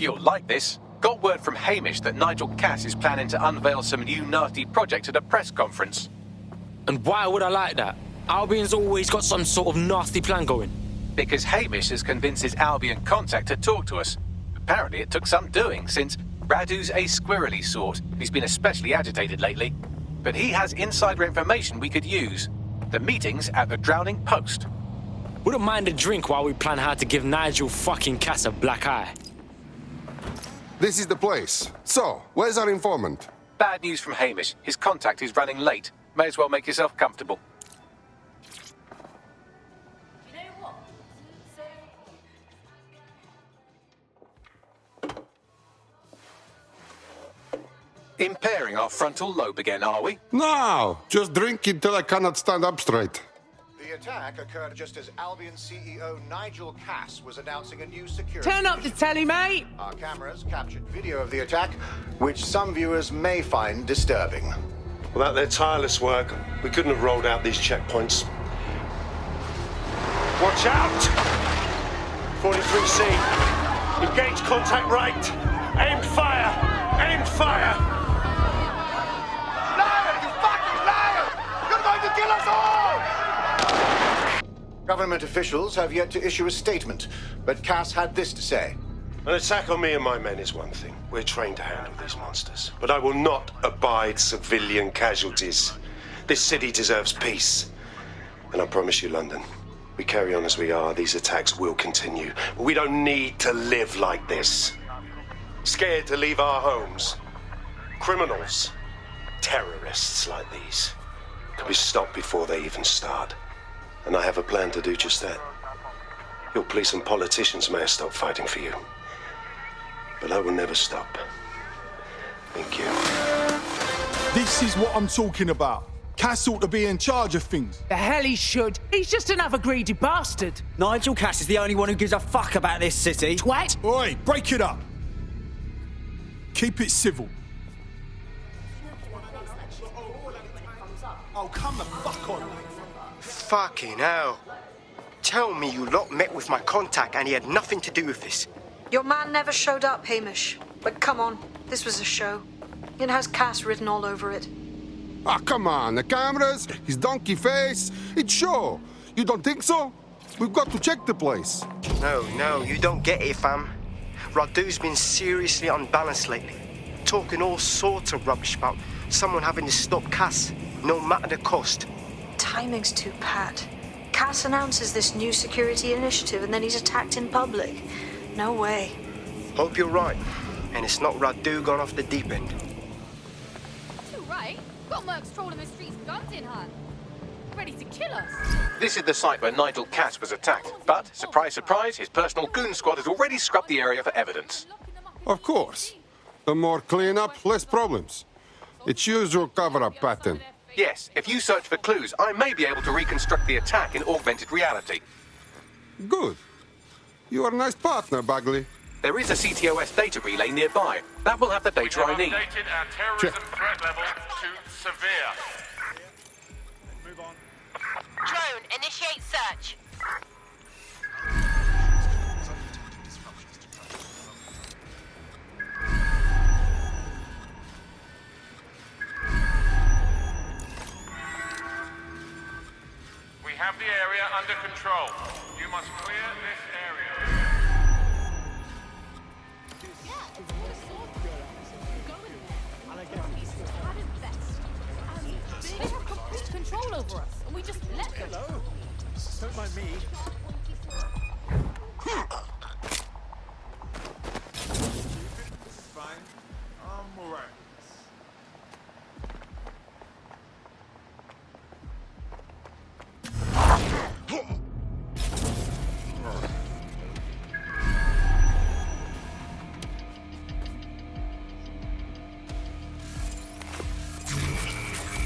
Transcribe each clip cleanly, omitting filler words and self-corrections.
You'll like this. Got word from Hamish that Nigel Cass is planning to unveil some new nasty project at a press conference. And why would I like that? Albion's always got some sort of nasty plan going. Because Hamish has convinced his Albion contact to talk to us. Apparently it took some doing, since Radu's a squirrely sort. He's been especially agitated lately. But he has insider information we could use. The meeting's at the Drowning Post. Wouldn't mind a drink while we plan how to give Nigel fucking Cass a black eye. This is the place. So, where's our informant? Bad news from Hamish. His contact is running late. May as well make yourself comfortable. You know what? Impairing our frontal lobe again, are we? No, just drink until I cannot stand up straight. The attack occurred just as Albion CEO Nigel Cass was announcing a new security... Turn up the telly, mate! Our cameras captured video of the attack, which some viewers may find disturbing. Without their tireless work, we couldn't have rolled out these checkpoints. Watch out! 43C. Engage contact right. Aimed fire! Aimed fire! Liar! You fucking liar! You're going to kill us all! Government officials have yet to issue a statement, but Cass had this to say. An attack on me and my men is one thing. We're trained to handle these monsters. But I will not abide civilian casualties. This city deserves peace. And I promise you, London, we carry on as we are, these attacks will continue. But we don't need to live like this. Scared to leave our homes. Criminals, terrorists like these, can be stopped before they even start. And I have a plan to do just that. Your police and politicians may have stopped fighting for you. But I will never stop. Thank you. This is what I'm talking about. Cass ought to be in charge of things. The hell he should. He's just another greedy bastard. Nigel Cass is the only one who gives a fuck about this city. Twat! Oi, break it up. Keep it civil. Oh, come the fuck on. Fucking hell. Tell me you lot met with my contact and he had nothing to do with this. Your man never showed up, Hamish. But come on, this was a show. It has Cass written all over it. Ah, come on, the cameras, his donkey face, it's sure. You don't think so? We've got to check the place. No, you don't get it, fam. Radu's been seriously unbalanced lately. Talking all sorts of rubbish about someone having to stop Cass, no matter the cost. Timing's too pat. Cass announces this new security initiative and then he's attacked in public. No way. Hope you're right. And it's not Radu gone off the deep end. Too right. Got mercs trawling the streets, guns in hand. Ready to kill us. This is the site where Nigel Cass was attacked. But, surprise, surprise, his personal goon squad has already scrubbed the area for evidence. Of course. The more clean-up, less problems. It's usual cover-up pattern. Yes, if you search for clues, I may be able to reconstruct the attack in augmented reality. Good. You are a nice partner, Bagley. There is a CTOS data relay nearby. That will have the data I need. Updated our terrorism threat level to severe. Move on. Drone, initiate search. We have the area under control. You must clear this area. They have complete control over us, and we just let them. Hello. Don't mind me. This is fine. I'm alright.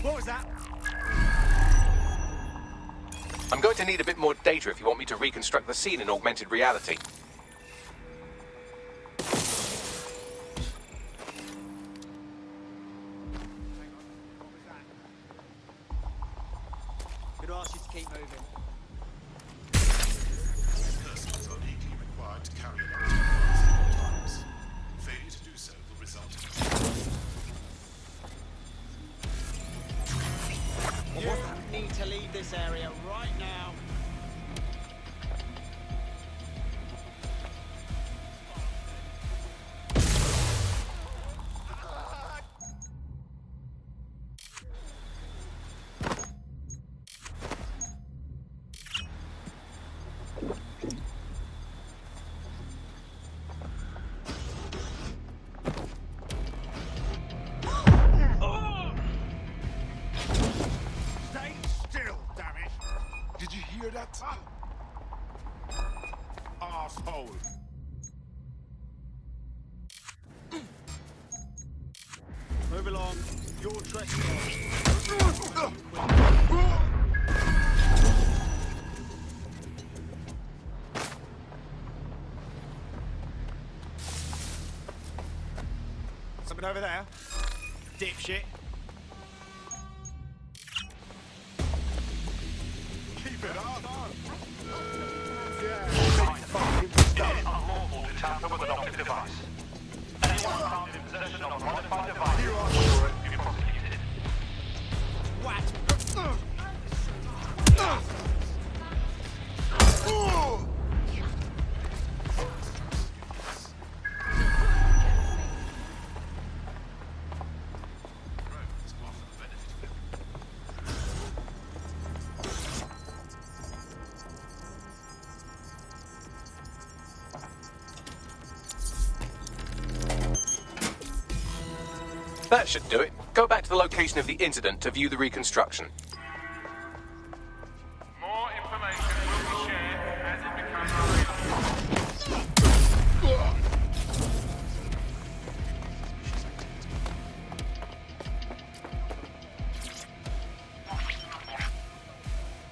What was that? I'm going to need a bit more data if you want me to reconstruct the scene in augmented reality. Could ask you to keep moving. This person is only legally required to carry an active times. Move along. You're trespassing. Something over there? Dipshit. Keep it up. Unlawful to tamper with an optic device. Anyone found in possession of a modified device will be prosecuted. What? That should do it. Go back to the location of the incident to view the reconstruction. More information will be shared as it becomes available.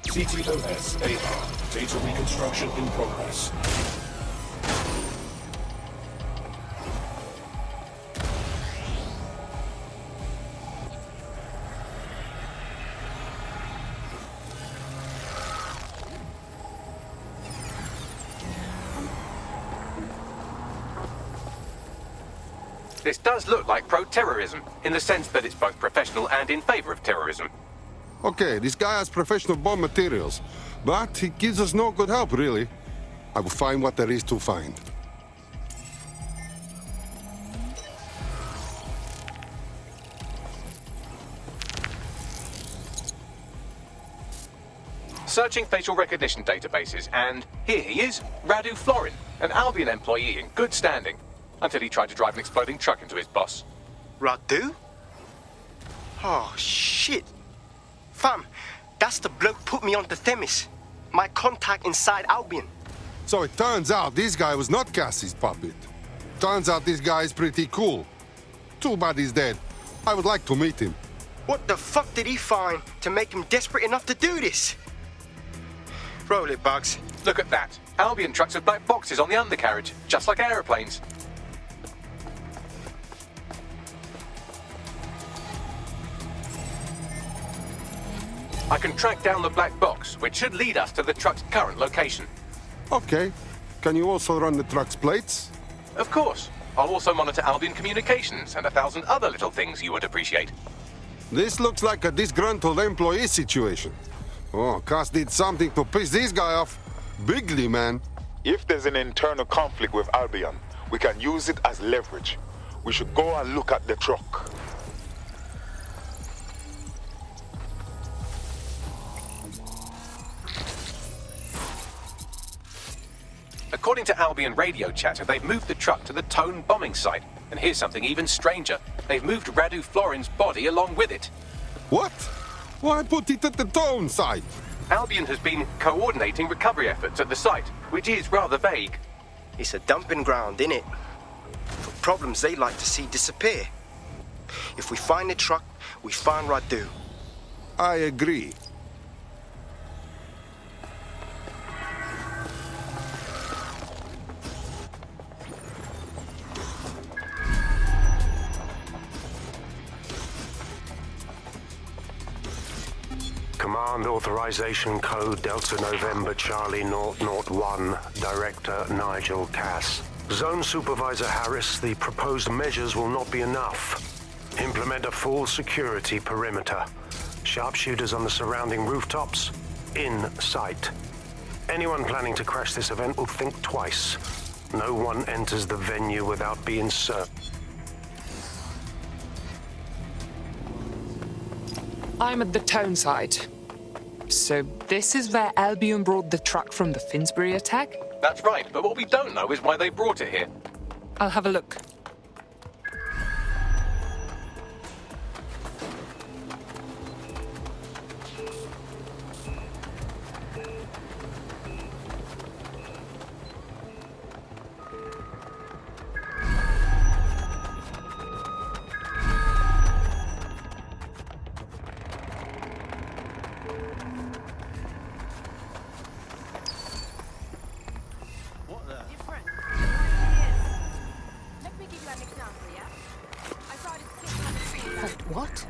CTOS AR. Data reconstruction in progress. This does look like pro-terrorism, in the sense that it's both professional and in favor of terrorism. Okay, this guy has professional bomb materials, but he gives us no good help, really. I will find what there is to find. Searching facial recognition databases, and here he is, Radu Florin, an Albion employee in good standing, until he tried to drive an exploding truck into his boss. Radu? Oh, shit. Fam, that's the bloke put me on the Themis. My contact inside Albion. So it turns out this guy was not Cassie's puppet. Turns out this guy is pretty cool. Too bad he's dead. I would like to meet him. What the fuck did he find to make him desperate enough to do this? Roll it, Bugs. Look at that. Albion trucks with black boxes on the undercarriage, just like aeroplanes. I can track down the black box, which should lead us to the truck's current location. Okay. Can you also run the truck's plates? Of course. I'll also monitor Albion communications and 1,000 other little things you would appreciate. This looks like a disgruntled employee situation. Oh, Cass did something to piss this guy off. Bigly, man. If there's an internal conflict with Albion, we can use it as leverage. We should go and look at the truck. According to Albion radio chatter, they've moved the truck to the Tone bombing site. And here's something even stranger. They've moved Radu Florin's body along with it. What? Why put it at the Tone site? Albion has been coordinating recovery efforts at the site, which is rather vague. It's a dumping ground, innit? For problems they like to see disappear. If we find the truck, we find Radu. I agree. Command authorization code Delta November Charlie 001, Director Nigel Cass. Zone Supervisor Harris, the proposed measures will not be enough. Implement a full security perimeter. Sharpshooters on the surrounding rooftops, in sight. Anyone planning to crash this event will think twice. No one enters the venue without being served. I'm at the Tone site. So this is where Albion brought the truck from the Finsbury attack? That's right, but what we don't know is why they brought it here. I'll have a look. What?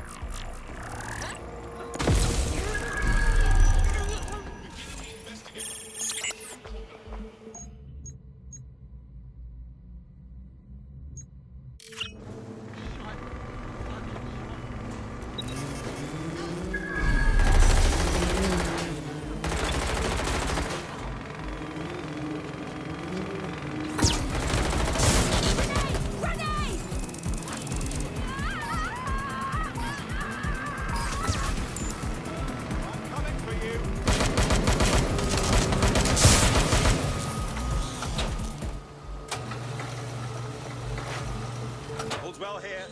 All's well here.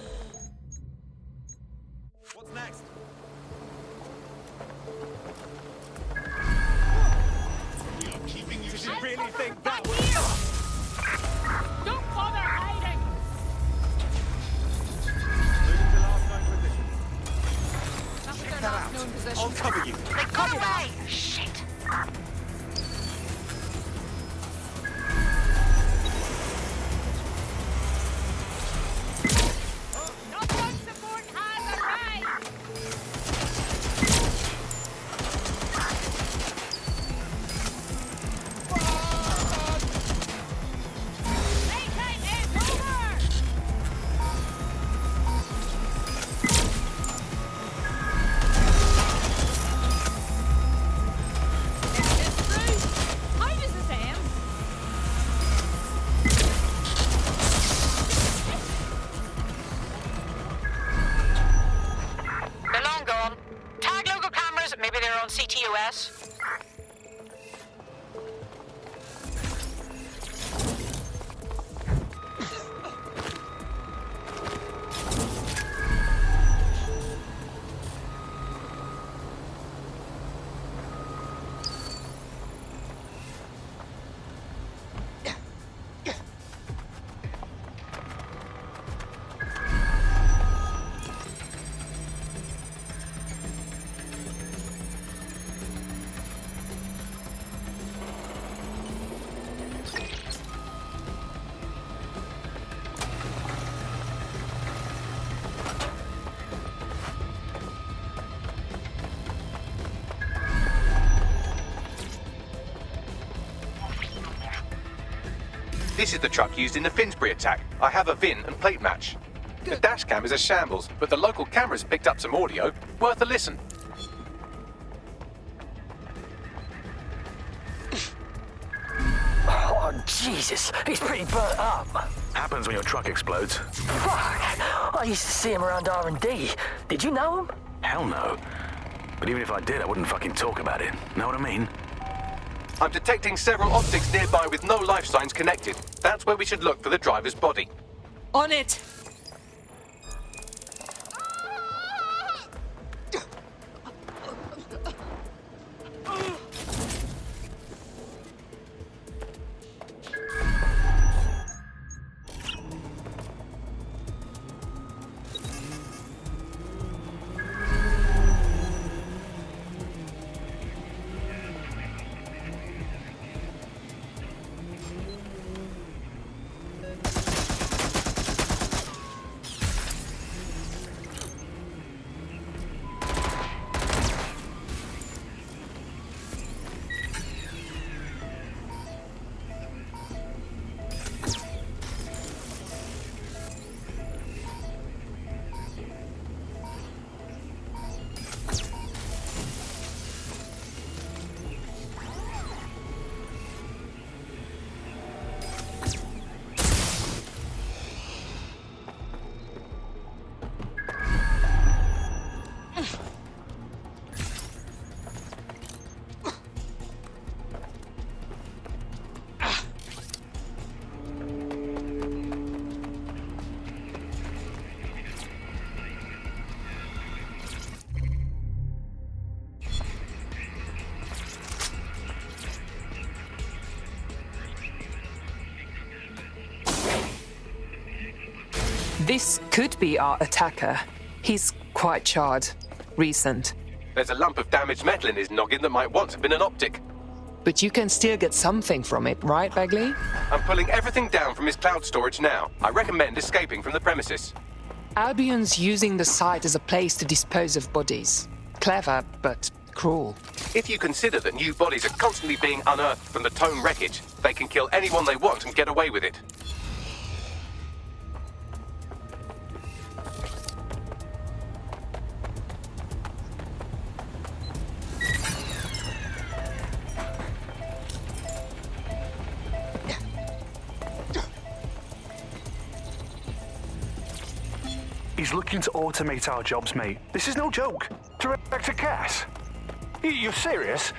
What's next? Did you really think that was... Don't bother hiding! Moving to last known position. That was their last known position. I'll cover you. They got away! Shit! CTOS. This is the truck used in the Finsbury attack. I have a VIN and plate match. The dash cam is a shambles, but the local cameras picked up some audio. Worth a listen. Oh, Jesus. He's pretty burnt up. Happens when your truck explodes. Fuck. I used to see him around R&D. Did you know him? Hell no. But even if I did, I wouldn't fucking talk about it. Know what I mean? I'm detecting several optics nearby with no life signs connected. That's where we should look for the driver's body. On it! This could be our attacker. He's quite charred. Recent. There's a lump of damaged metal in his noggin that might once have been an optic. But you can still get something from it, right, Bagley? I'm pulling everything down from his cloud storage now. I recommend escaping from the premises. Albion's using the site as a place to dispose of bodies. Clever, but cruel. If you consider that new bodies are constantly being unearthed from the Tone wreckage, they can kill anyone they want and get away with it. He's looking to automate our jobs, mate. This is no joke. Director Cass? You're serious?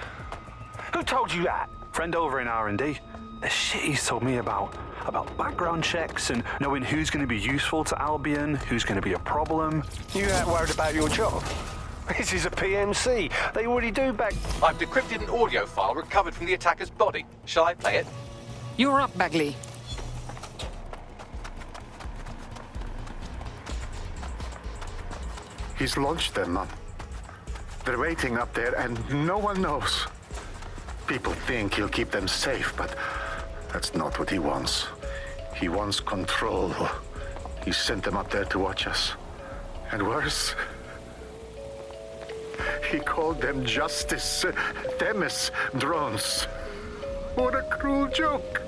Who told you that? Friend over in R&D. The shit he's told me about background checks and knowing who's going to be useful to Albion, who's going to be a problem. You ain't worried about your job? This is a PMC. They already do back... I've decrypted an audio file recovered from the attacker's body. Shall I play it? You're up, Bagley. He's launched them, Mom. They're waiting up there and no one knows. People think he'll keep them safe, but that's not what he wants. He wants control. He sent them up there to watch us. And worse, he called them Justice Themis drones. What a cruel joke.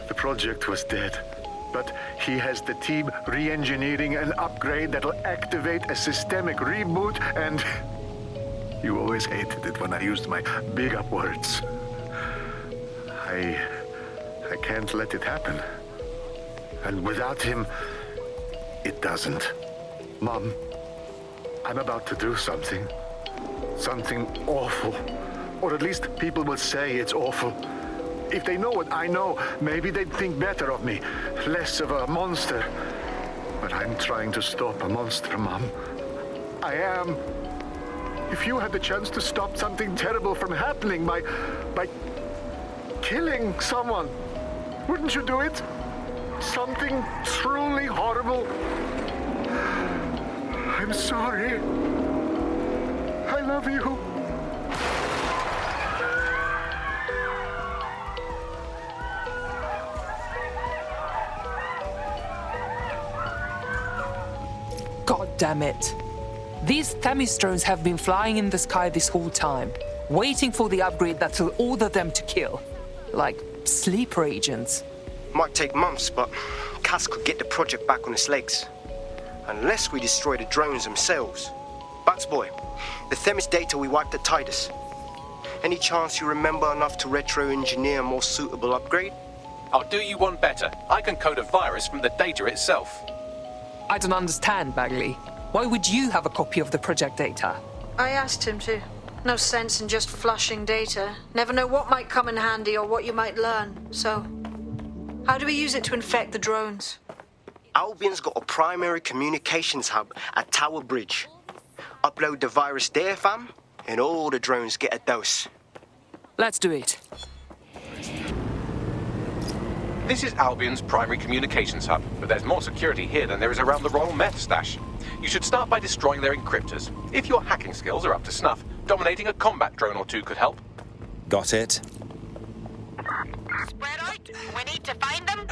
The project was dead. But he has the team re-engineering an upgrade that'll activate a systemic reboot, and you always hated it when I used my big up words. I can't let it happen. And without him, it doesn't. Mom, I'm about to do something. Something awful. Or at least people will say it's awful. If they know what I know, maybe they'd think better of me. Less of a monster. But I'm trying to stop a monster, Mom. I am. If you had the chance to stop something terrible from happening by killing someone, wouldn't you do it? Something truly horrible. I'm sorry. I love you. God damn it. These Themis drones have been flying in the sky this whole time, waiting for the upgrade that'll order them to kill. Like sleeper agents. Might take months, but Cass could get the project back on its legs. Unless we destroy the drones themselves. Bats boy, the Themis data we wiped at Titus. Any chance you remember enough to retro-engineer a more suitable upgrade? I'll do you one better. I can code a virus from the data itself. I don't understand, Bagley. Why would you have a copy of the project data? I asked him to. No sense in just flushing data. Never know what might come in handy or what you might learn. So, how do we use it to infect the drones? Albion's got a primary communications hub at Tower Bridge. Upload the virus there, fam, and all the drones get a dose. Let's do it. This is Albion's primary communications hub, but there's more security here than there is around the Royal Meth stash. You should start by destroying their encryptors. If your hacking skills are up to snuff, dominating a combat drone or two could help. Got it. Spread out. We need to find them.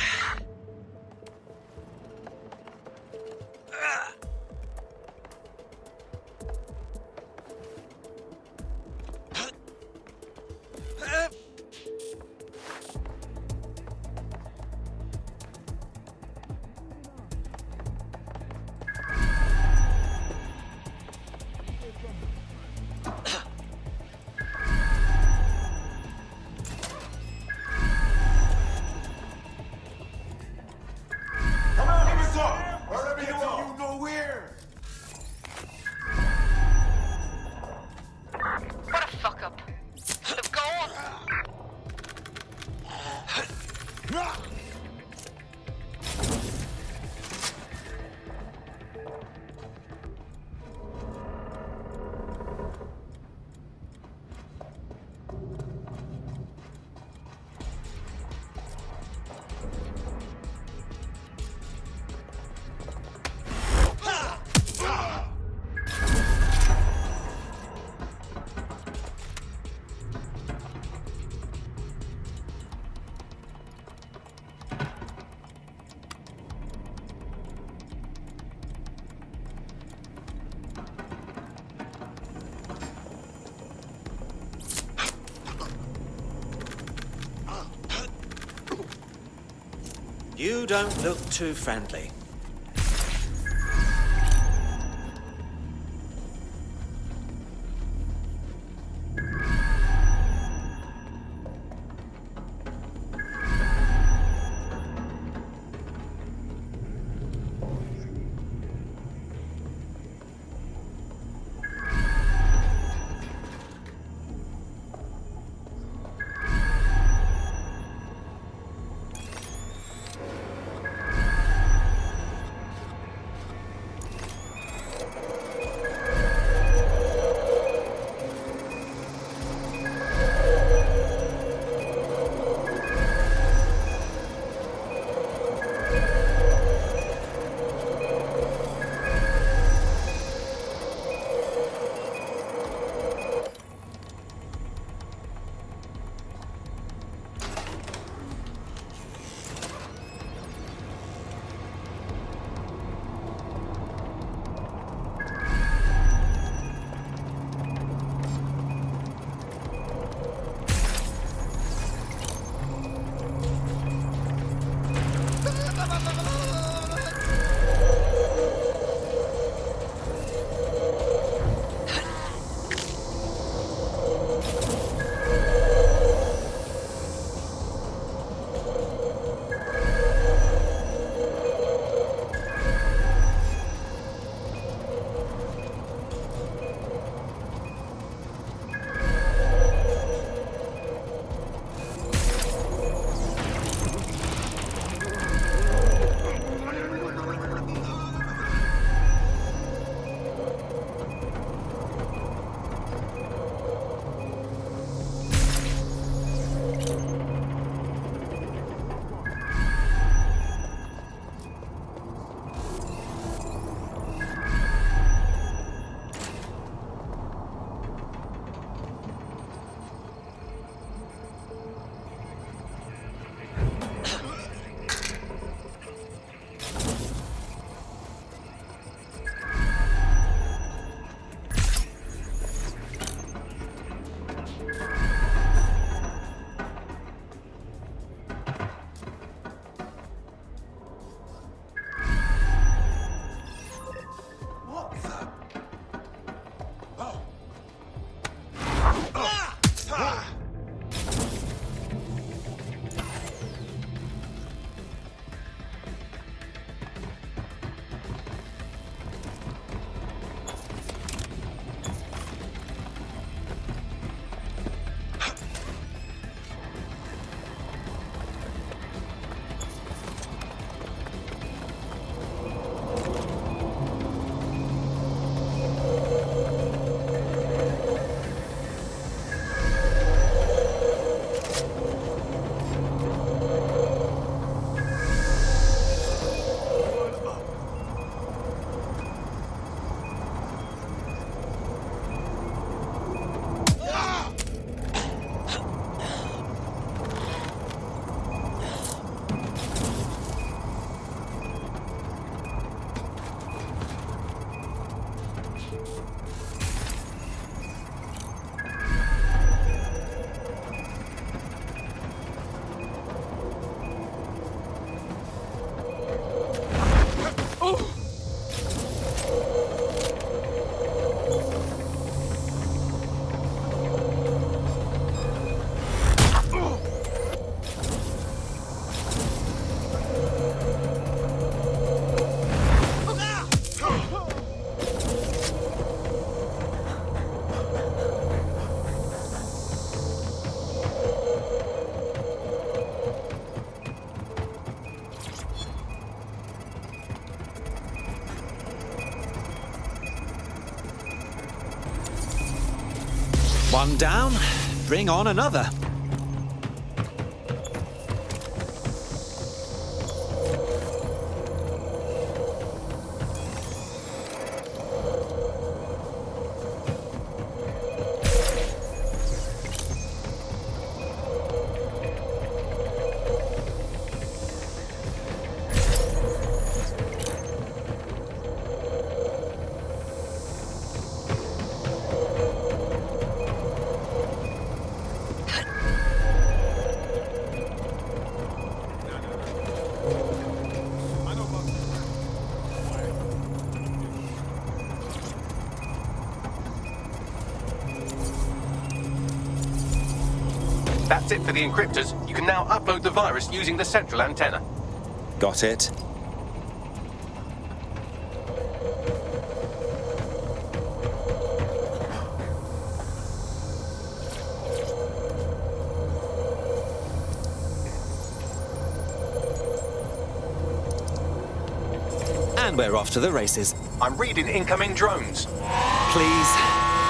You don't look too friendly. One down, bring on another. That's it for the encryptors. You can now upload the virus using the central antenna. Got it. And we're off to the races. I'm reading incoming drones. Please,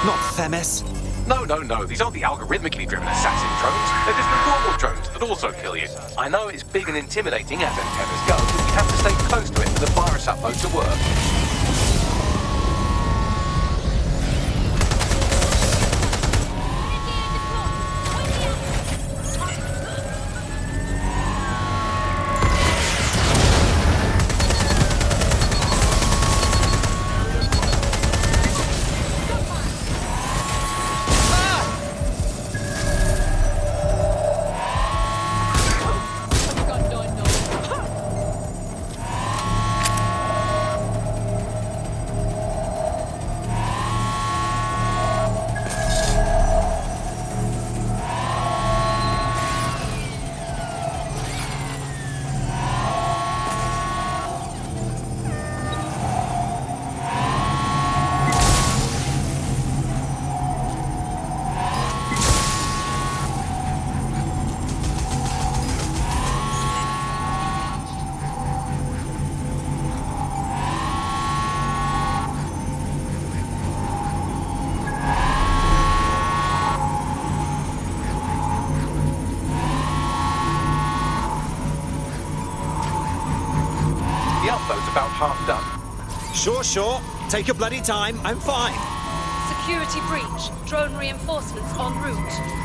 not Themis. No. These aren't the algorithmically driven assassin drones. They're just the normal drones that also kill you. I know it's big and intimidating as antennas go, but you have to stay close to it for the virus upload to work. About half done. Sure. Take your bloody time. I'm fine. Security breach. Drone reinforcements en route.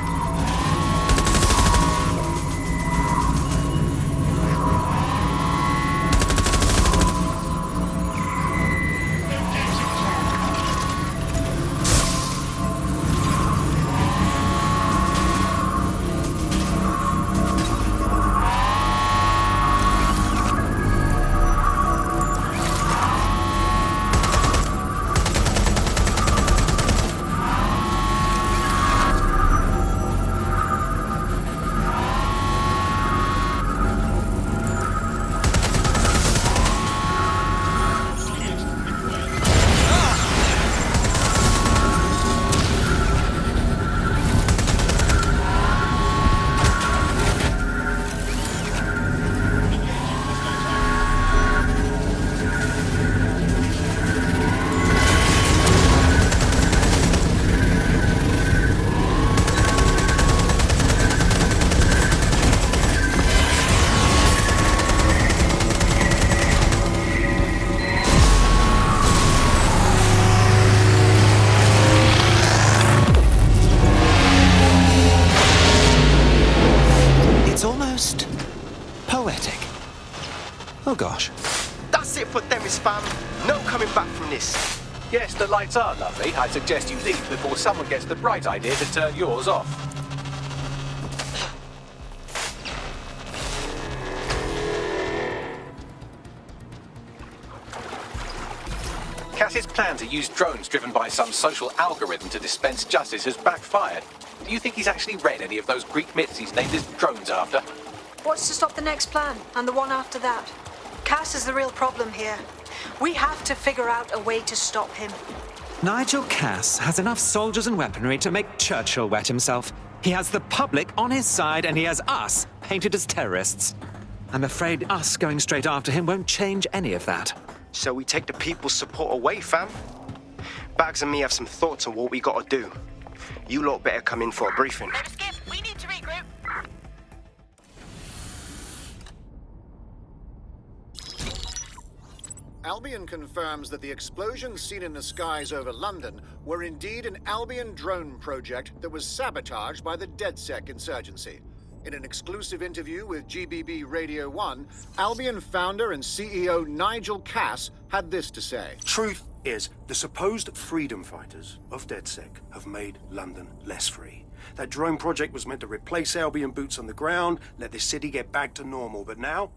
Poetic. Oh gosh. That's it for Themis, fam. No coming back from this. Yes, the lights are lovely. I suggest you leave before someone gets the bright idea to turn yours off. Cass's plan to use drones driven by some social algorithm to dispense justice has backfired. Do you think he's actually read any of those Greek myths he's named his drones after? What's to stop the next plan, and the one after that? Cass is the real problem here. We have to figure out a way to stop him. Nigel Cass has enough soldiers and weaponry to make Churchill wet himself. He has the public on his side, and he has us painted as terrorists. I'm afraid us going straight after him won't change any of that. So we take the people's support away, fam? Bags and me have some thoughts on what we gotta do. You lot better come in for a briefing. Skip, we need to regroup. Albion confirms that the explosions seen in the skies over London were indeed an Albion drone project that was sabotaged by the DedSec insurgency. In an exclusive interview with GBB Radio 1, Albion founder and CEO Nigel Cass had this to say. Truth is, the supposed freedom fighters of DedSec have made London less free. That drone project was meant to replace Albion boots on the ground, let the city get back to normal, but now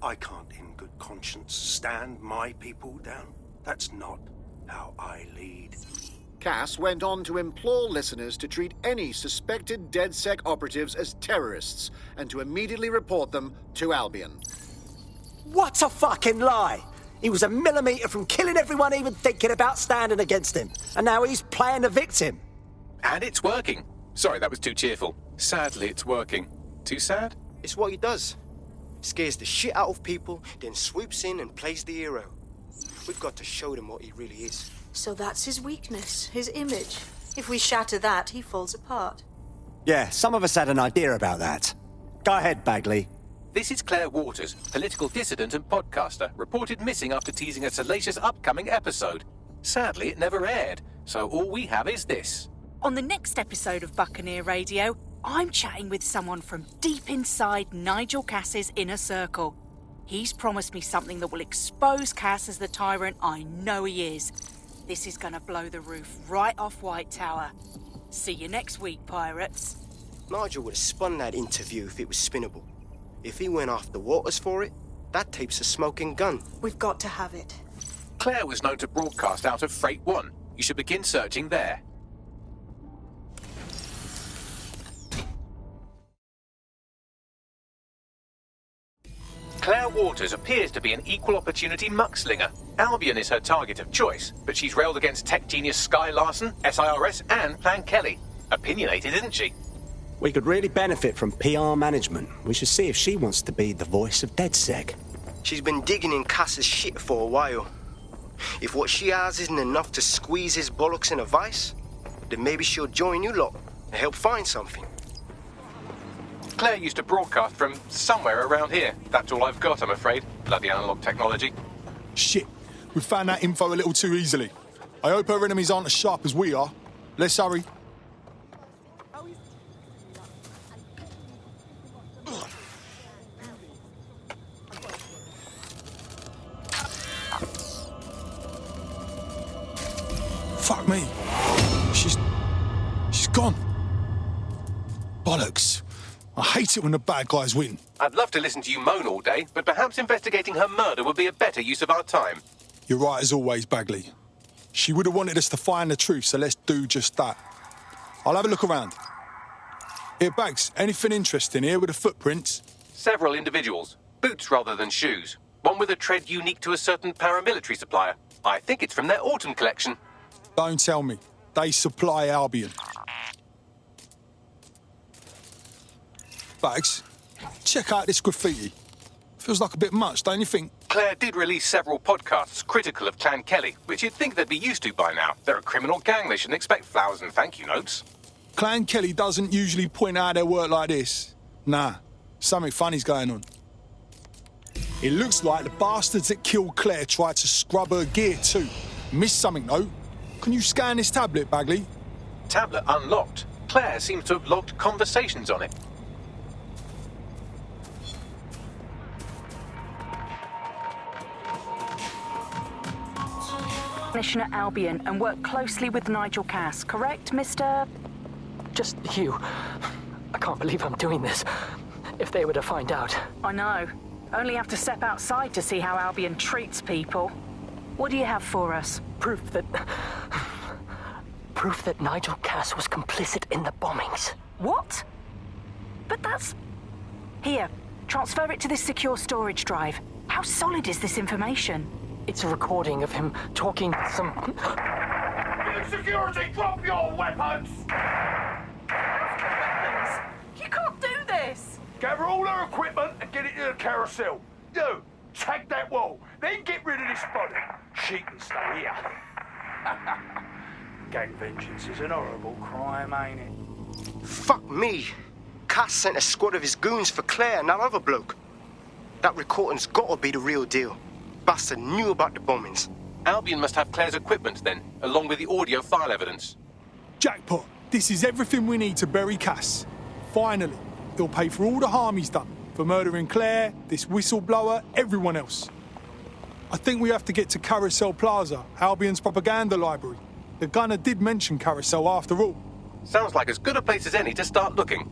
I can't in good conscience stand my people down. That's not how I lead. Cass went on to implore listeners to treat any suspected DedSec operatives as terrorists and to immediately report them to Albion. What a fucking lie! He was a millimetre from killing everyone even thinking about standing against him. And now he's playing the victim. And it's working. Sorry, that was too cheerful. Sadly, it's working. Too sad? It's what he does. Scares the shit out of people, then swoops in and plays the hero. We've got to show them what he really is. So that's his weakness, his image. If we shatter that, he falls apart. Yeah, some of us had an idea about that. Go ahead, Bagley. This is Claire Waters, political dissident and podcaster, reported missing after teasing a salacious upcoming episode. Sadly, it never aired, so all we have is this. On the next episode of Buccaneer Radio, I'm chatting with someone from deep inside Nigel Cass's inner circle. He's promised me something that will expose Cass as the tyrant I know he is. This is gonna blow the roof right off White Tower. See you next week, pirates. Nigel would have spun that interview if it was spinnable. If he went after Waters for it, that tape's a smoking gun. We've got to have it. Claire was known to broadcast out of Freight 1. You should begin searching there. Claire Waters appears to be an equal opportunity muckslinger. Albion is her target of choice, but she's railed against tech genius Sky Larson, SIRS, and Plan Kelly. Opinionated, isn't she? We could really benefit from PR management. We should see if she wants to be the voice of DedSec. She's been digging in Cass's shit for a while. If what she has isn't enough to squeeze his bollocks in a vice, then maybe she'll join you lot and help find something. Claire used to broadcast from somewhere around here. That's all I've got, I'm afraid. Bloody analog technology. Shit, we found that info a little too easily. I hope her enemies aren't as sharp as we are. Let's hurry. Fuck me. She's gone. Bollocks. I hate it when the bad guys win. I'd love to listen to you moan all day, but perhaps investigating her murder would be a better use of our time. You're right as always, Bagley. She would have wanted us to find the truth, so let's do just that. I'll have a look around. Here, Bags, anything interesting here with the footprints? Several individuals. Boots rather than shoes. One with a tread unique to a certain paramilitary supplier. I think it's from their autumn collection. Don't tell me. They supply Albion. Bags, check out this graffiti. Feels like a bit much, don't you think? Claire did release several podcasts critical of Clan Kelly, which you'd think they'd be used to by now. They're a criminal gang, they shouldn't expect flowers and thank you notes. Clan Kelly doesn't usually point out their work like this. Nah, something funny's going on. It looks like the bastards that killed Claire tried to scrub her gear too. Missed something though. Can you scan this tablet, Bagley? Tablet unlocked. Claire seems to have logged conversations on it. Commissioner Albion and work closely with Nigel Cass, correct, Mr...? Just you. I can't believe I'm doing this. If they were to find out. I know. Only have to step outside to see how Albion treats people. What do you have for us? Proof that Nigel Cass was complicit in the bombings. What? But that's... Here, transfer it to this secure storage drive. How solid is this information? It's a recording of him talking to some... Security, drop your weapons! You can't do this! Gather all her equipment and get it to the carousel. You, tag that wall, then get rid of this body. She can stay here. Gang vengeance is an horrible crime, ain't it? Fuck me. Cass sent a squad of his goons for Claire and that other bloke. That recording's gotta be the real deal. Bastard knew about the bombings. Albion must have Claire's equipment then, along with the audio file evidence. Jackpot. This is everything we need to bury Cass. Finally, he'll pay for all the harm he's done. For murdering Claire, this whistleblower, everyone else. I think we have to get to Carousel Plaza, Albion's propaganda library. The gunner did mention Carousel after all. Sounds like as good a place as any to start looking.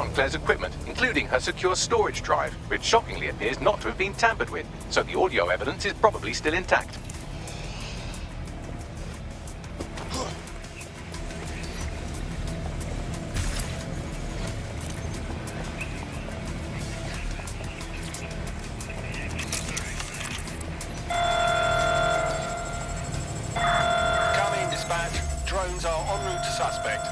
found Claire's equipment, including her secure storage drive, which shockingly appears not to have been tampered with, so the audio evidence is probably still intact. Come in, dispatch. Drones are en route to suspect.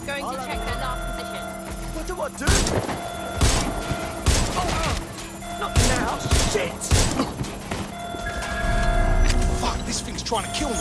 Going to check their last position. What do I do? Oh, not now. Shit! Fuck, this thing's trying to kill me.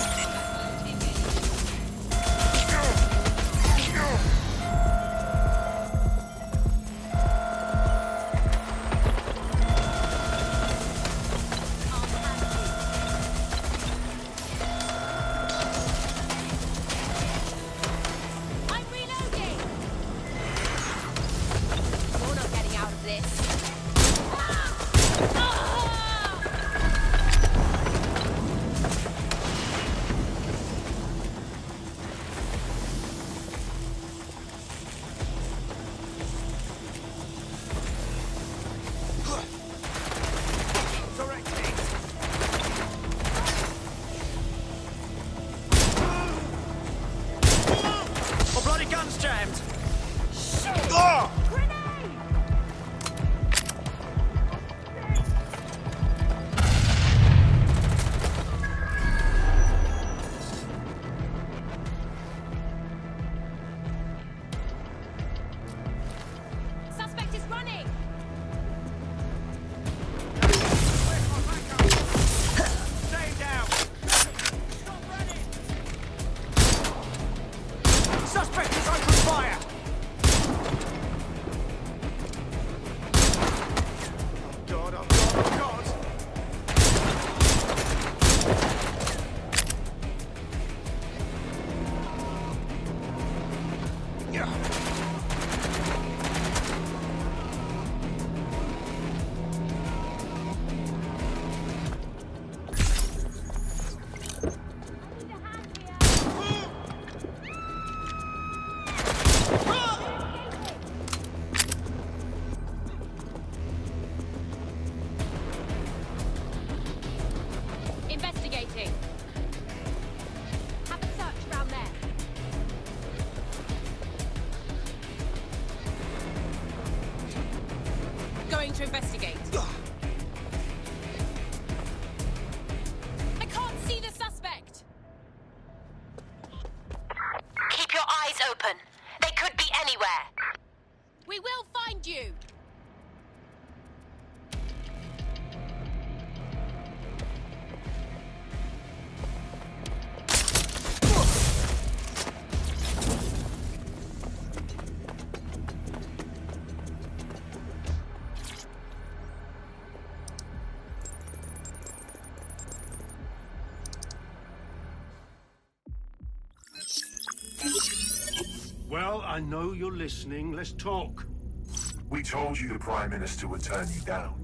Investigating. Have a search around there. Going to investigate. I can't see the suspect. Keep your eyes open. They could be anywhere. We will find you. Well, I know you're listening. Let's talk. We told you the Prime Minister would turn you down.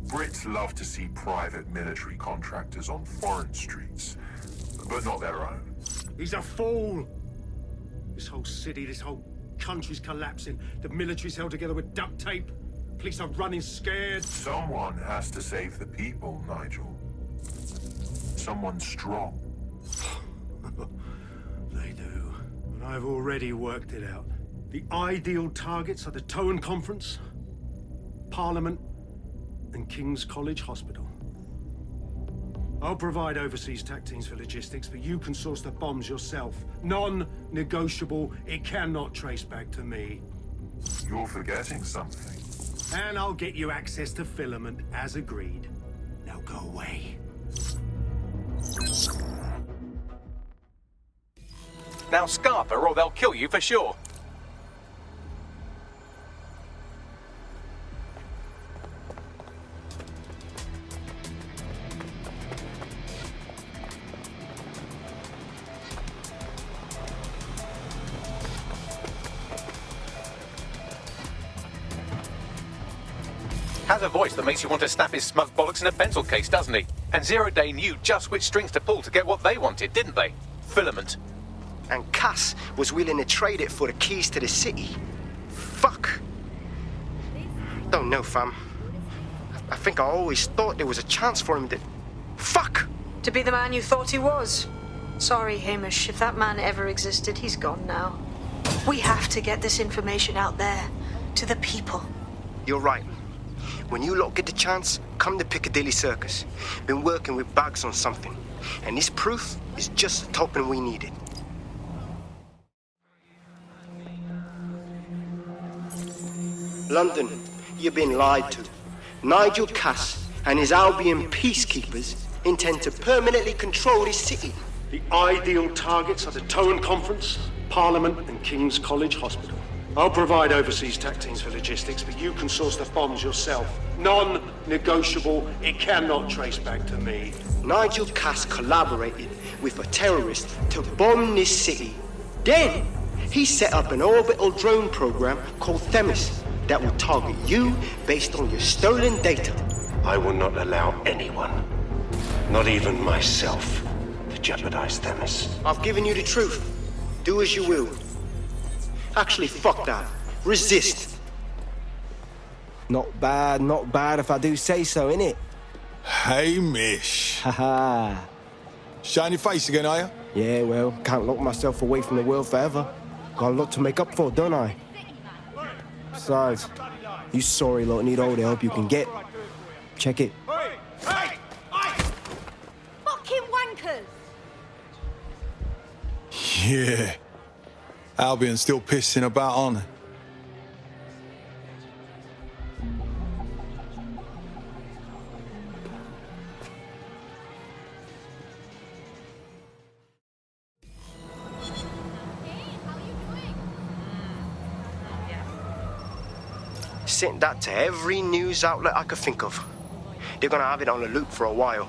Brits love to see private military contractors on foreign streets, but not their own. He's a fool. This whole city, this whole country's collapsing. The military's held together with duct tape. Police are running scared. Someone has to save the people, Nigel. Someone strong. They do. But I've already worked it out. The ideal targets are the Towan Conference, Parliament, and King's College Hospital. I'll provide overseas tech teams for logistics, but you can source the bombs yourself. Non-negotiable, it cannot trace back to me. You're forgetting something. And I'll get you access to filament, as agreed. Now go away. Now scarper or they'll kill you for sure. Has a voice that makes you want to snap his smug bollocks in a pencil case, doesn't he? And Zero Day knew just which strings to pull to get what they wanted, didn't they? Filament. And Cass was willing to trade it for the keys to the city. Fuck. Don't know, fam. I think I always thought there was a chance for him to... Fuck! To be the man you thought he was. Sorry, Hamish. If that man ever existed, he's gone now. We have to get this information out there. To the people. You're right. When you lot get the chance, come to Piccadilly Circus. Been working with Bags on something. And this proof is just the token we needed. London, you've been lied to. Nigel Cass and his Albion peacekeepers intend to permanently control this city. The ideal targets are the Towan Conference, Parliament and King's College Hospital. I'll provide overseas tech teams for logistics, but you can source the bombs yourself. Non-negotiable, it cannot trace back to me. Nigel Cass collaborated with a terrorist to bomb this city. Then, he set up an orbital drone program called Themis that will target you based on your stolen data. I will not allow anyone, not even myself, to jeopardize Themis. I've given you the truth. Do as you will. Actually, fuck that. Resist. Not bad if I do say so, innit? Hamish. Haha. Shine your face again, are you? Yeah, well, can't lock myself away from the world forever. Got a lot to make up for, don't I? Besides, you sorry lot need all the help you can get. Check it. Fucking wankers! Yeah. Albion's still pissing about, aren't they? Sent that to every news outlet I could think of. They're gonna have it on the loop for a while.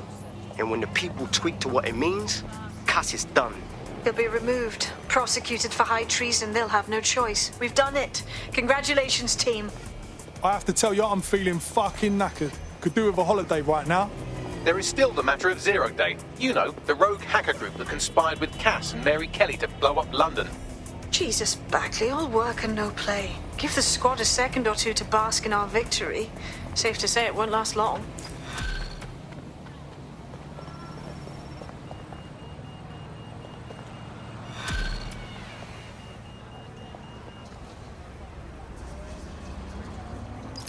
And when the people tweak to what it means, Cass is done. He'll be removed, prosecuted for high treason. They'll have no choice. We've done it. Congratulations, team. I have to tell you, I'm feeling fucking knackered. Could do with a holiday right now. There is still the matter of Zero Day. You know, the rogue hacker group that conspired with Cass and Mary Kelly to blow up London. Jesus, Bagley, all work and no play. Give the squad a second or two to bask in our victory. Safe to say it won't last long.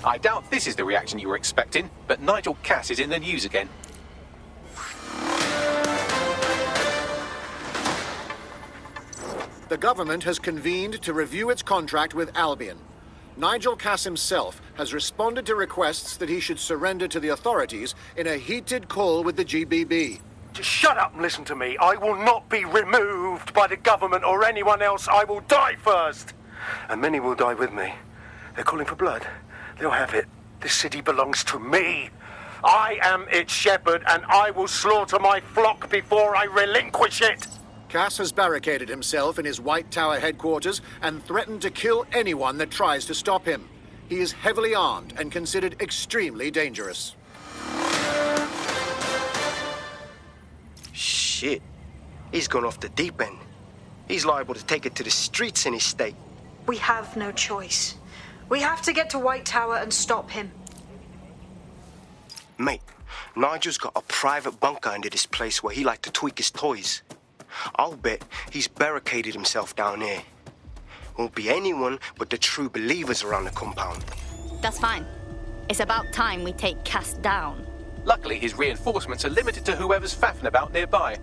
I doubt this is the reaction you were expecting, but Nigel Cass is in the news again. The government has convened to review its contract with Albion. Nigel Cass himself has responded to requests that he should surrender to the authorities in a heated call with the GBB. Just shut up and listen to me. I will not be removed by the government or anyone else. I will die first. And many will die with me. They're calling for blood. They'll have it. This city belongs to me. I am its shepherd, and I will slaughter my flock before I relinquish it. Cass has barricaded himself in his White Tower headquarters and threatened to kill anyone that tries to stop him. He is heavily armed and considered extremely dangerous. Shit. He's gone off the deep end. He's liable to take it to the streets in his state. We have no choice. We have to get to White Tower and stop him. Mate, Nigel's got a private bunker under this place where he liked to tweak his toys. I'll bet he's barricaded himself down here. Won't be anyone but the true believers around the compound. That's fine. It's about time we take Cass down. Luckily, his reinforcements are limited to whoever's faffing about nearby.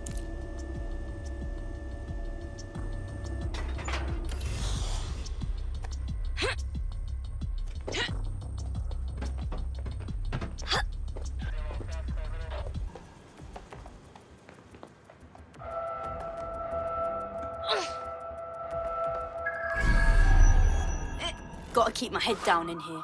Gotta keep my head down in here.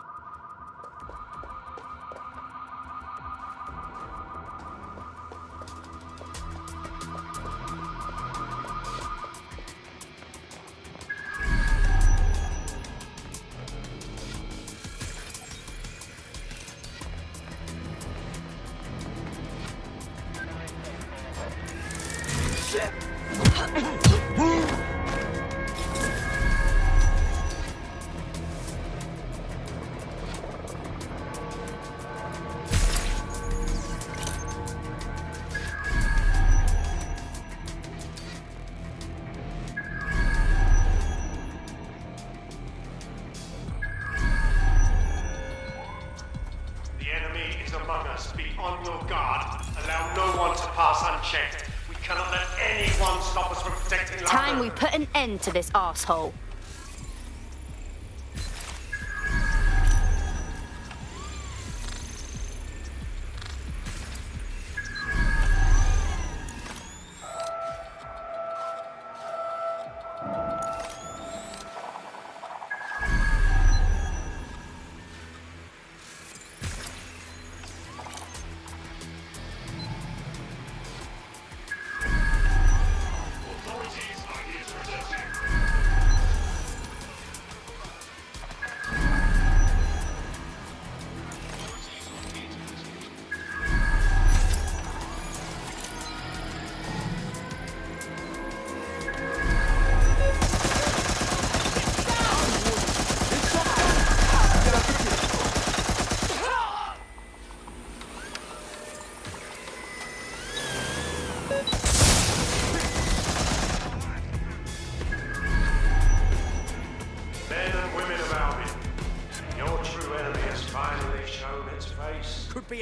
Time we put an end to this arsehole.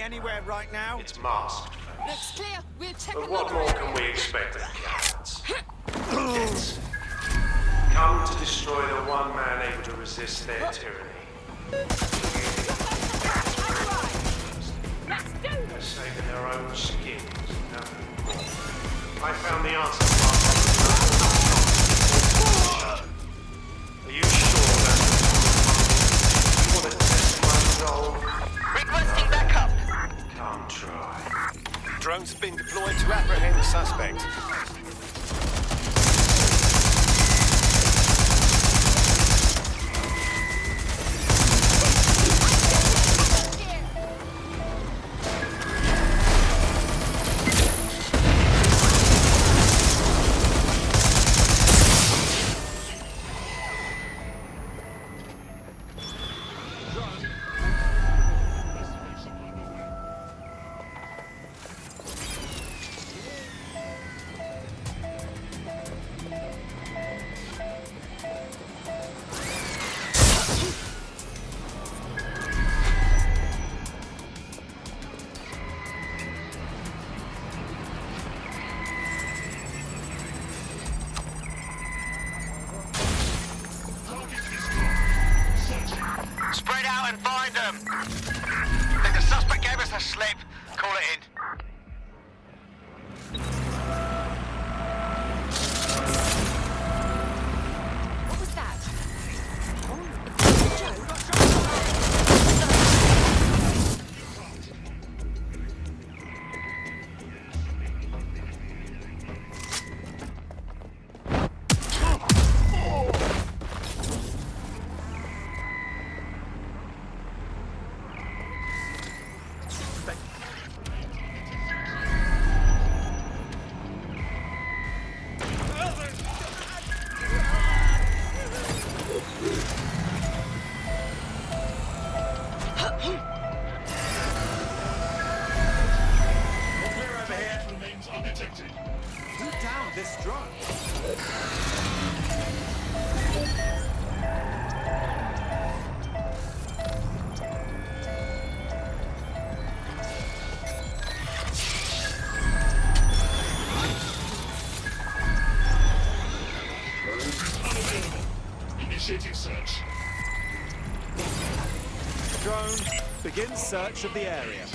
Anywhere right now? It's masked. Looks clear. We'll check But another what more can we expect of cowards? Kids, come to destroy the one man able to resist their tyranny. They're saving their own skins, nothing more. I found the answer. Are you sure that's you want to test my resolve? Requesting backup. Come try. Drones have been deployed to apprehend the suspect. Spread out and find them. If the suspect gave us a slip, call it in. What was that? drone, begin search of the area.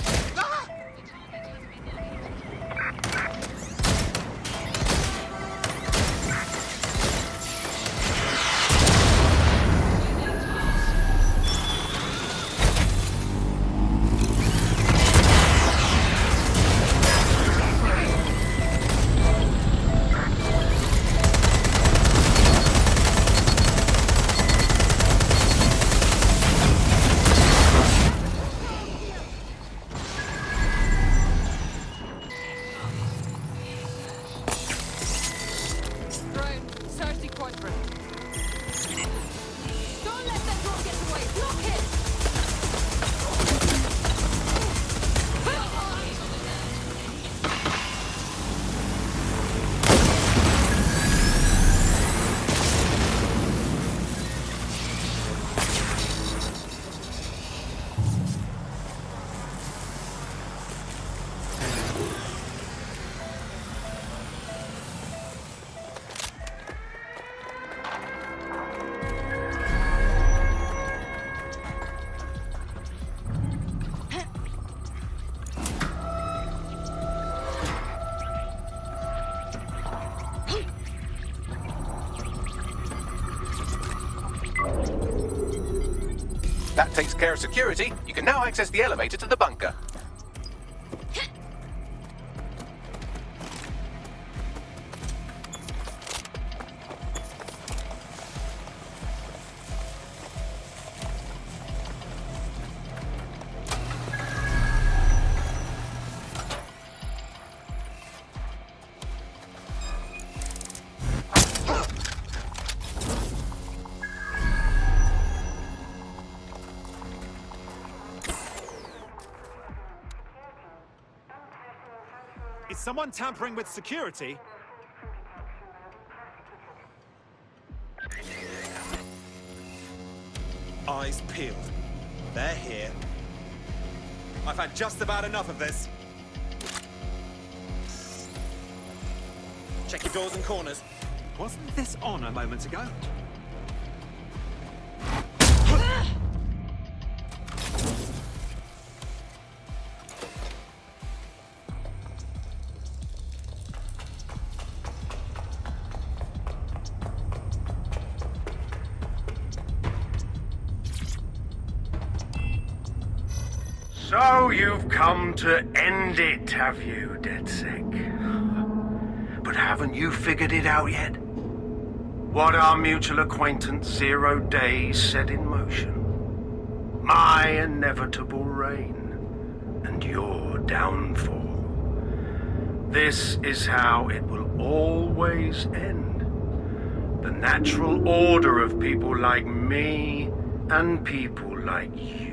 That takes care of security. You can now access the elevator to the bunker. Is someone tampering with security? Eyes peeled. They're here. I've had just about enough of this. Check your doors and corners. Wasn't this on a moment ago? So you've come to end it, have you, DedSec? But haven't you figured it out yet? What our mutual acquaintance 0 Days set in motion? My inevitable reign and your downfall. This is how it will always end. The natural order of people like me and people like you.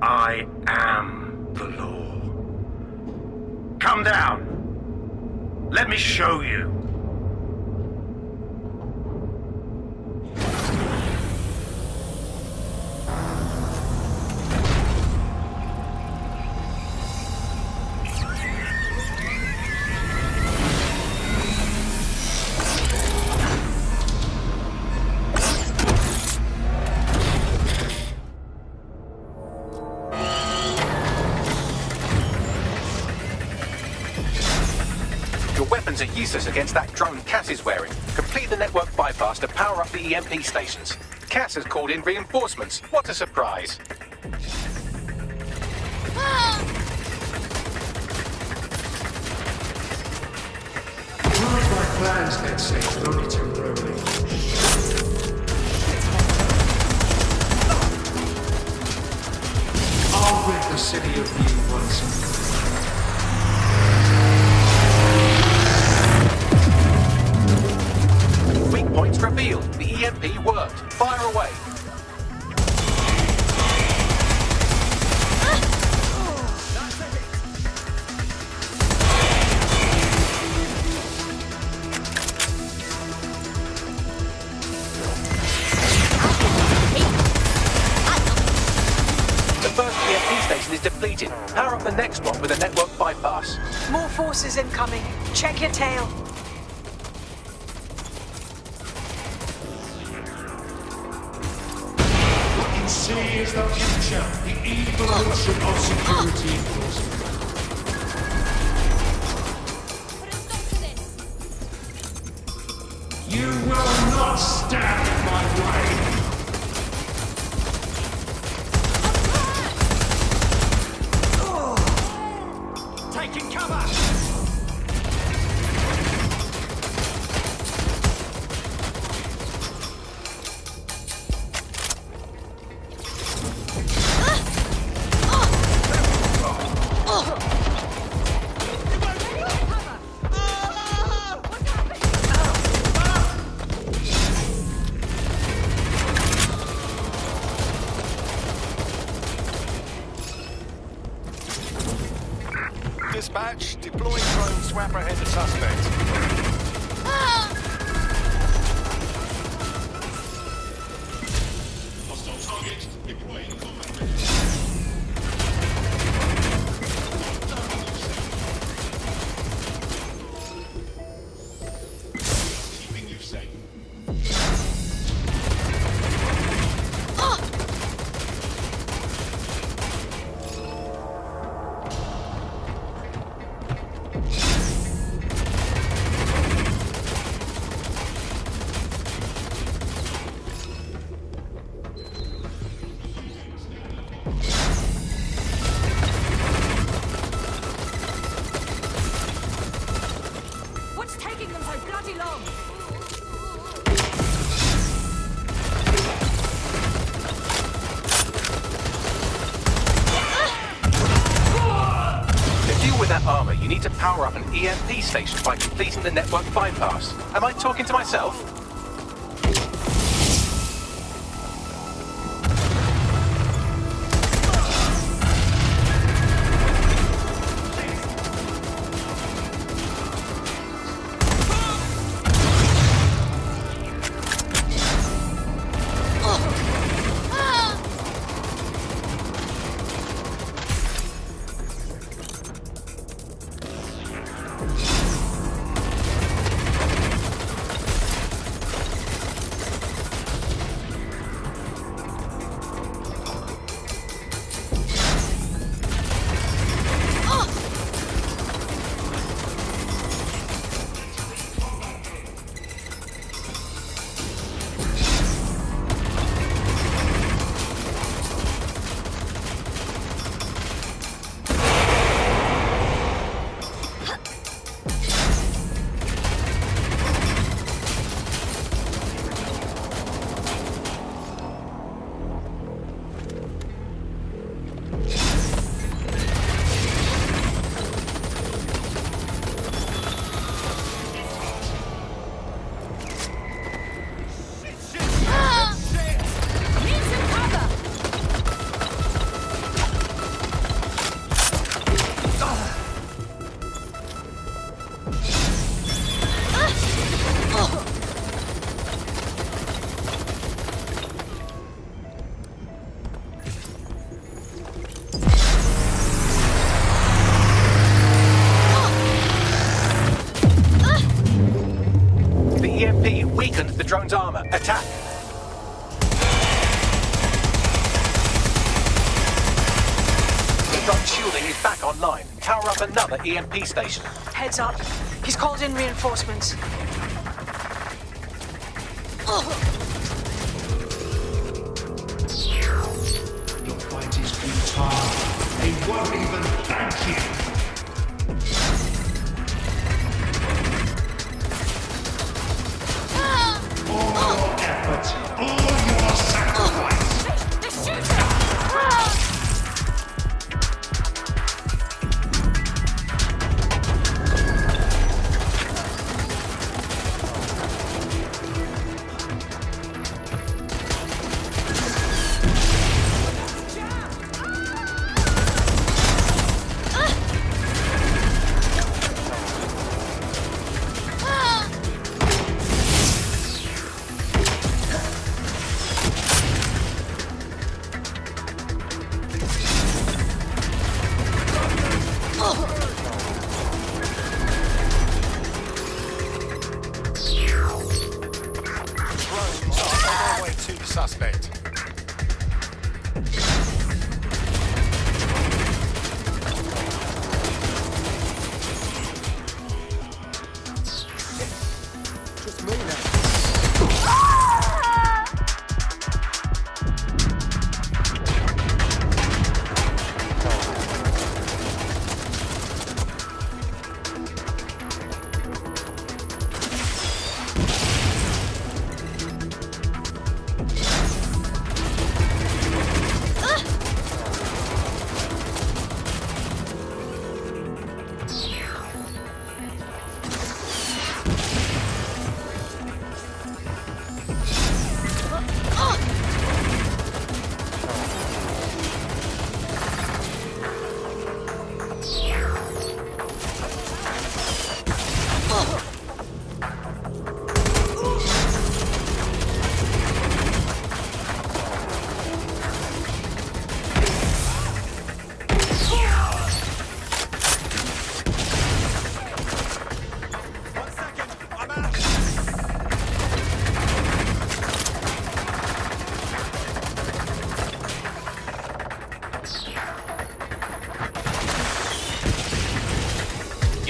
I am the law. Come down. Let me show you. Are useless against that drone Cass is wearing. Complete the network bypass to power up the EMP stations. Cass has called in reinforcements. What a surprise. One of my plans, DedSec, but only temporarily. I'll rid the city of you once and for all. Weak points revealed. The EMP worked. Fire away. The first EMP station is depleted. Power up the next one with a network bypass. More forces incoming. Check your tail. Inside. see is the future, the evolution of security enforcement. You will not stand in my way! Taking cover! Dispatch, deploying drone swap ahead the suspect. Hostile target deploying combat. Keeping you safe. What's taking them so bloody long? To deal with that armor, you need to power up an EMP station by completing the network bypass. Am I talking to myself? Weakened the drone's armor. Attack! The drone's shielding is back online. Power up another EMP station. Heads up. He's called in reinforcements. Your fight is futile. They won't even thank you. All your effort, all your sacrifice. The shooter!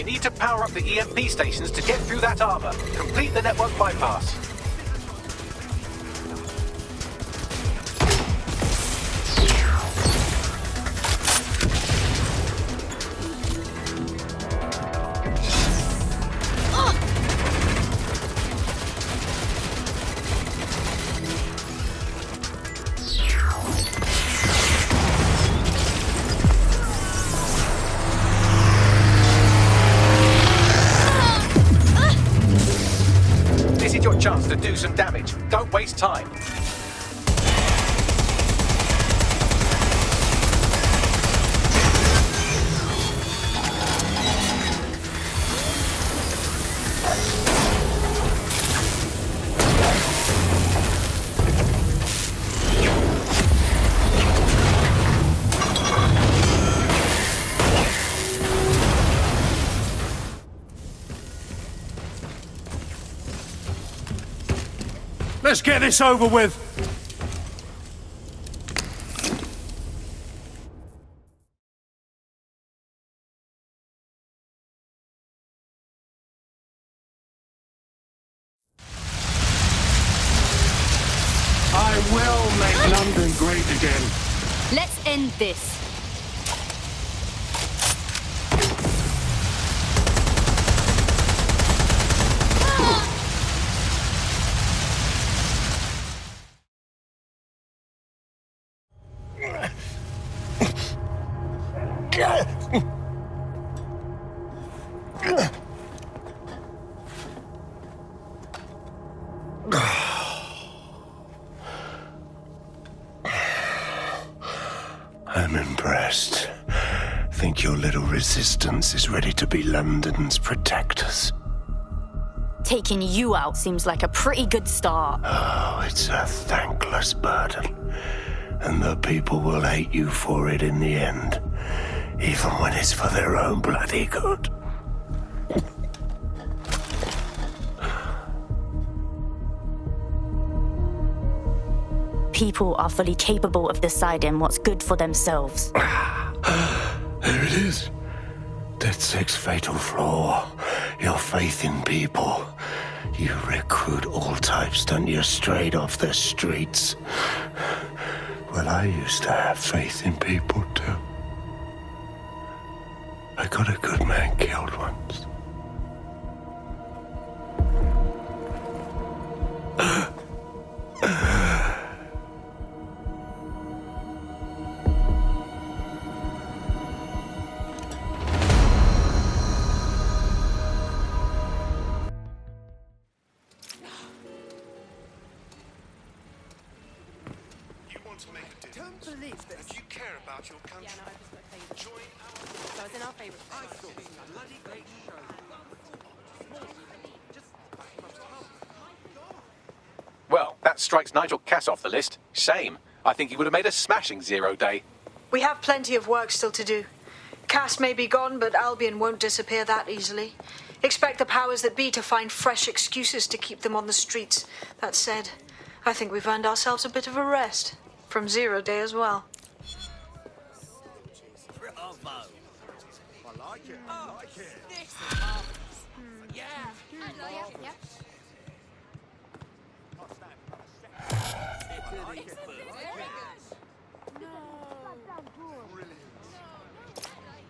need to power up the EMP stations to get through that armor. Complete the network bypass. Chance to do some damage. Don't waste time. Let's get this over with. I will make London great again. Let's end this. I'm impressed. Think your little resistance is ready to be London's protectors? Taking you out seems like a pretty good start. Oh, it's a thankless burden. And the people will hate you for it in the end. Even when it's for their own bloody good. People are fully capable of deciding what's good for themselves. There it is. DedSec's fatal flaw. Your faith in people. You recruit all types, don't you, straight off the streets. Well, I used to have faith in people, too. I got a good man killed once. Well, that strikes Nigel Cass off the list. Shame. I think he would have made a smashing 0 day. We have plenty of work still to do. Cass may be gone, but Albion won't disappear that easily. Expect the powers that be to find fresh excuses to keep them on the streets. That said, I think we've earned ourselves a bit of a rest. From 0 day as well.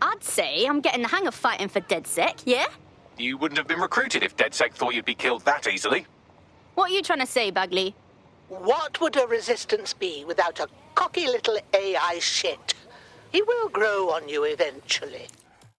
I'd say I'm getting the hang of fighting for DedSec, yeah? You wouldn't have been recruited if DedSec thought you'd be killed that easily. What are you trying to say, Bagley? What would a resistance be without a cocky little AI shit? He will grow on you eventually.